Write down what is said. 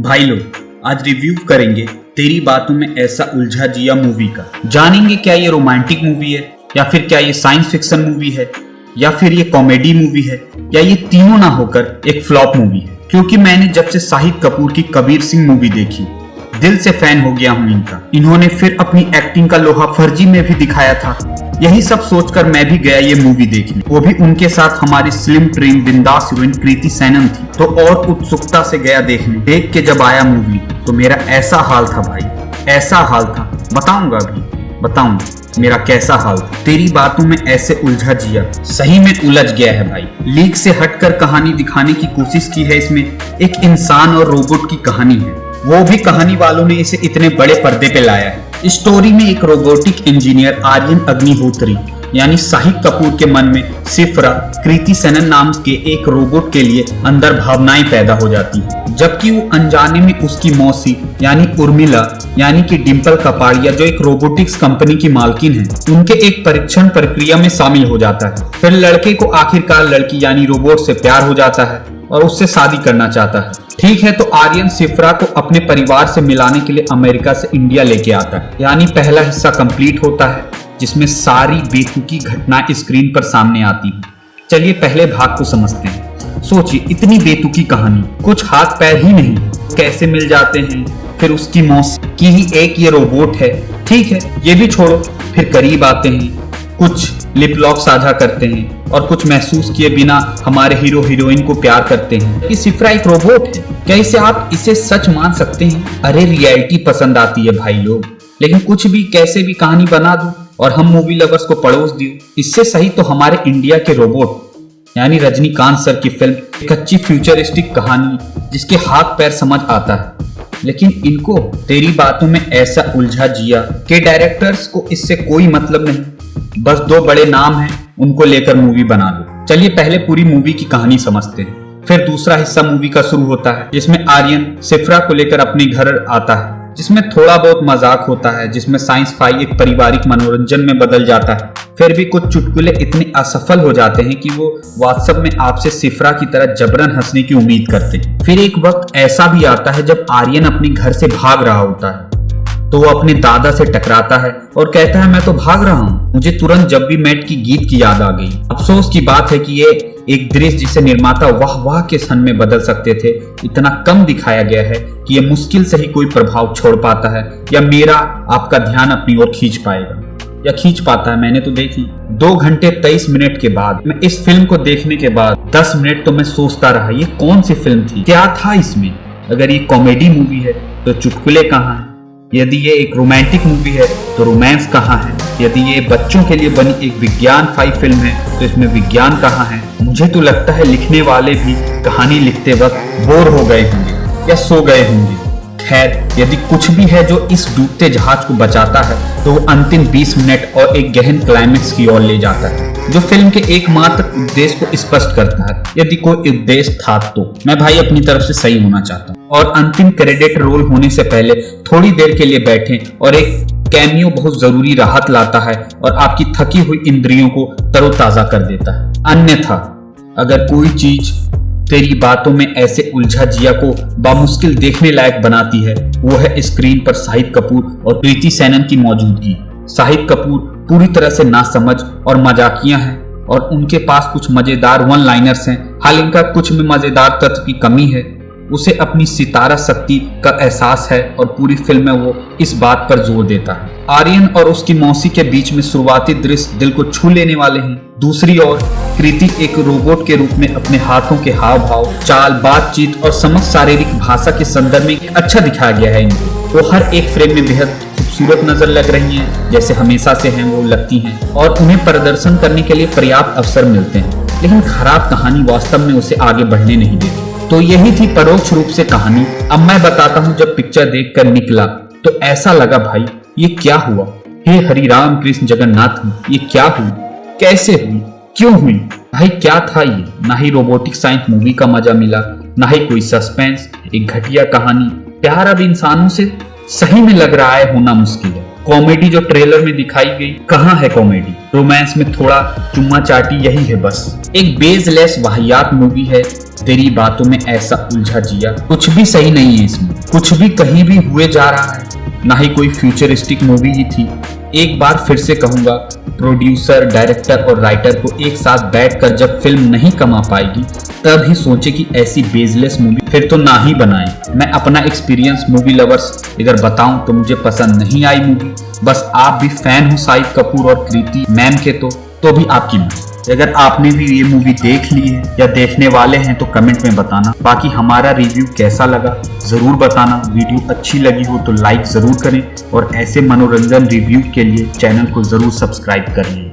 भाई लोग आज रिव्यू करेंगे तेरी बातों में ऐसा उलझा जिया मूवी का। जानेंगे क्या ये रोमांटिक मूवी है या फिर क्या ये साइंस फिक्शन मूवी है या फिर ये कॉमेडी मूवी है या ये तीनों ना होकर एक फ्लॉप मूवी है। क्योंकि मैंने जब से शाहिद कपूर की कबीर सिंह मूवी देखी दिल से फैन हो गया हूं इनका। इन्होंने फिर अपनी एक्टिंग का लोहा फर्जी में भी दिखाया था। यही सब सोचकर मैं भी गया ये मूवी देखने, वो भी उनके साथ हमारी स्लिम ट्रिम बिंदास हीरोइन कृति सेनन थी, तो और उत्सुकता से गया देखने। देख के जब आया मूवी तो मेरा ऐसा हाल था भाई, ऐसा हाल था, बताऊंगा मेरा कैसा हाल था। तेरी बातों में ऐसे उलझा जिया सही में उलझ गया है भाई। लीक से हटकर कहानी दिखाने की कोशिश की है इसमें। एक इंसान और रोबोट की कहानी है, वो भी कहानी वालों ने इसे इतने बड़े पर्दे पे लाया है। स्टोरी में एक रोबोटिक इंजीनियर आर्यन अग्निहोत्री यानी शाहिद कपूर के मन में सिफ्रा कृति सेनन नाम के एक रोबोट के लिए अंदर भावनाएं पैदा हो जाती हैं, जबकि वो अनजाने में उसकी मौसी यानी उर्मिला यानी कि डिम्पल कपाड़िया जो एक रोबोटिक्स कंपनी की मालकिन है, उनके एक परीक्षण प्रक्रिया में शामिल हो जाता है। फिर लड़के को आखिरकार लड़की यानी रोबोट से प्यार हो जाता है और उससे शादी करना चाहता है। ठीक है, तो आर्यन सिफ्रा को अपने परिवार से मिलाने के लिए अमेरिका से इंडिया लेके आता है। यानी पहला हिस्सा कंप्लीट होता है जिसमें सारी बेतुकी घटनाएं स्क्रीन पर सामने आती हैं। चलिए पहले भाग को समझते हैं। सोचिए इतनी बेतुकी कहानी, कुछ हाथ पैर ही नहीं, कैसे मिल जाते हैं। फिर उसकी मौसी की ही एक ये रोबोट है, ठीक है ये भी छोड़ो। फिर करीब आते हैं, कुछ लिप लॉक साझा करते हैं और कुछ महसूस किए बिना हमारे हीरो हीरोइन को प्यार करते हैं। कि सिफ्रा एक रोबोट है, क्या इसे आप इसे सच मान सकते हैं? अरे रियलिटी पसंद आती है भाई लोग, लेकिन कुछ भी कैसे भी कहानी बना दो और हम मूवी लवर्स को पड़ोस दियो। इससे सही तो हमारे इंडिया के रोबोट यानी रजनीकांत सर की फिल्म, एक अच्छी फ्यूचरिस्टिक कहानी जिसके हाथ पैर समझ आता है। लेकिन इनको तेरी बातों में ऐसा उलझा जिया के डायरेक्टर्स को इससे कोई मतलब नहीं, बस दो बड़े नाम हैं उनको लेकर मूवी बना दो। चलिए पहले पूरी मूवी की कहानी समझते हैं। फिर दूसरा हिस्सा मूवी का शुरू होता है जिसमें आर्यन सिफ्रा को लेकर अपने घर आता है, जिसमें थोड़ा बहुत मजाक होता है, जिसमें साइंस फाई एक पारिवारिक मनोरंजन में बदल जाता है। फिर भी कुछ चुटकुले इतने असफल हो जाते हैं कि वो वास्तव में आपसे सिफ्रा की तरह जबरन हंसने की उम्मीद करते हैं। फिर एक वक्त ऐसा भी आता है जब आर्यन अपने घर से भाग रहा होता है तो वो अपने दादा से टकराता है और कहता है मैं तो भाग रहा हूँ, मुझे तुरंत जब भी मैट की गीत की याद आ गई। अफसोस की बात है कि ये एक दृश्य जिसे निर्माता वाह वाह के क्षण में बदल सकते थे इतना कम दिखाया गया है कि ये मुश्किल से ही कोई प्रभाव छोड़ पाता है या मेरा आपका ध्यान अपनी ओर खींच पाएगा या खींच पाता है। मैंने तो देखी 2 घंटे 23 मिनट के बाद, मैं इस फिल्म को देखने के बाद 10 मिनट तो मैं सोचता रहा ये कौन सी फिल्म थी, क्या था इसमें। अगर ये कॉमेडी मूवी है तो चुटकुले कहाँ हैं, यदि ये एक रोमांटिक मूवी है तो रोमांस कहाँ है, यदि ये बच्चों के लिए बनी एक विज्ञान फाई फिल्म है तो इसमें विज्ञान कहाँ है। मुझे तो लगता है लिखने वाले भी कहानी लिखते वक्त बोर हो गए होंगे या सो गए होंगे। खैर यदि कुछ भी है जो इस डूबते जहाज को बचाता है तो वो अंतिम 20 मिनट और एक गहन क्लाइमेक्स की ओर ले जाता है जो फिल्म के एकमात्र उद्देश्य को स्पष्ट करता है। यदि कोई उद्देश्य था तो मैं भाई अपनी तरफ से सही होना चाहता हूँ। और अंतिम क्रेडिट रोल होने से पहले थोड़ी देर के लिए बैठें और एक कैमियो बहुत जरूरी राहत लाता है और आपकी थकी हुई इंद्रियों को तरोताजा कर देता है। अन्यथा अगर कोई चीज तेरी बातों में ऐसे उलझा जिया को बामुश्किल देखने लायक बनाती है वो है स्क्रीन पर शाहिद कपूर और कृति सेनन की मौजूदगी। शाहिद कपूर पूरी तरह से नासमझ और मजाकिया हैं और उनके पास कुछ मजेदार वन लाइनर्स हैं। हाल इनका कुछ में मजेदार तत्व की कमी है। उसे अपनी सितारा शक्ति का एहसास है और पूरी फिल्म में वो इस बात पर जोर देता है। आर्यन और उसकी मौसी के बीच में शुरुआती दृश्य दिल को छू लेने वाले हैं। दूसरी ओर कृति एक रोबोट के रूप में अपने हाथों के हाव भाव, चाल, बातचीत और समस्त शारीरिक भाषा के संदर्भ में अच्छा दिखाया गया है इनको। वो हर एक फ्रेम में बेहद खूबसूरत नजर लग रही हैं, जैसे हमेशा से हैं वो लगती हैं और उन्हें प्रदर्शन करने के लिए पर्याप्त अवसर मिलते हैं। लेकिन खराब कहानी वास्तव में उसे आगे बढ़ने नहीं देती। तो यही थी परोक्ष रूप से कहानी। अब मैं बताता हूँ जब पिक्चर देखकर निकला तो ऐसा लगा भाई ये क्या हुआ, हे हरि राम कृष्ण जगन्नाथ, ये क्या हुई, कैसे हुई, क्यों हुई भाई, क्या था ये। ना ही रोबोटिक साइंस मूवी का मजा मिला, ना ही कोई सस्पेंस, एक घटिया कहानी। प्यार अब इंसानों से सही में लग रहा है होना मुश्किल है। कॉमेडी जो ट्रेलर में दिखाई गई कहाँ है कॉमेडी। रोमांस में थोड़ा चुम्मा चाटी यही है बस। एक बेसलेस वाहियात मूवी है तेरी बातों में ऐसा उलझा जिया, कुछ भी सही नहीं है इसमें। कुछ भी कहीं भी हुए जा रहा है, ना ही कोई फ्यूचरिस्टिक मूवी ही थी। एक बार फिर से कहूंगा, प्रोड्यूसर, डायरेक्टर और राइटर को एक साथ बैठकर जब फिल्म नहीं कमा पाएगी तब ही सोचे कि ऐसी बेसलेस मूवी फिर तो ना ही बनाएं। मैं अपना एक्सपीरियंस मूवी लवर्स अगर बताऊं तो मुझे पसंद नहीं आई मूवी। बस आप भी फैन हो शाहिद कपूर और कृति मैम के तो भी आपकी मर्जी। अगर आपने भी ये मूवी देख ली है या देखने वाले हैं तो कमेंट में बताना। बाकी हमारा रिव्यू कैसा लगा जरूर बताना। वीडियो अच्छी लगी हो तो लाइक जरूर करें और ऐसे मनोरंजन रिव्यू के लिए चैनल को जरूर सब्सक्राइब करें।